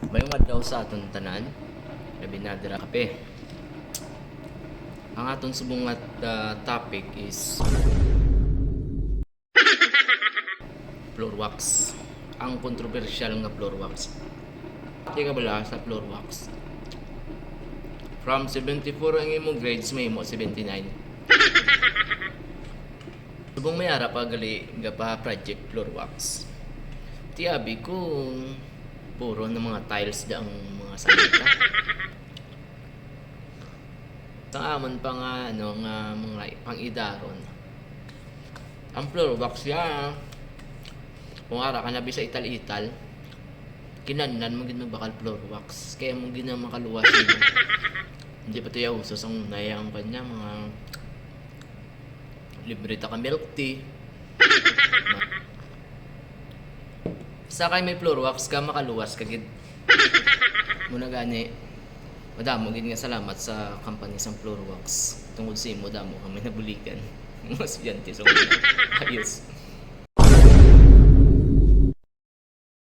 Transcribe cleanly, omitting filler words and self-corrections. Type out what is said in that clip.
Mayong adlaw sa aton tanan, labi na dira kape. Ang aton subong topic is floor wax. Ang kontrobersyal nga floor wax. Di ka bala sa floor wax. From 74 ang imong grades, may mo 79. Subong may ara pa gali nga pa project floor wax. Tiabi ko puro ng mga tiles da ang mga salita. Sa amon pa nga nga mga pang-idaron. Ang floor wax ya. Kung ara ka nabi sa ital-ital, kinanlan mo gid bakal floor wax. Kaya mo gid makaluwas mo. Hindi pa tayo usos ang nayang kanya mga libre ta ka milk tea. Sa kay may floor wax ka makaluwas ka gid. Muna gani madamo gid nga salamat sa company sa floor wax. Tungod sa imo damo kami nabulikan. Mga estudyante so ayos.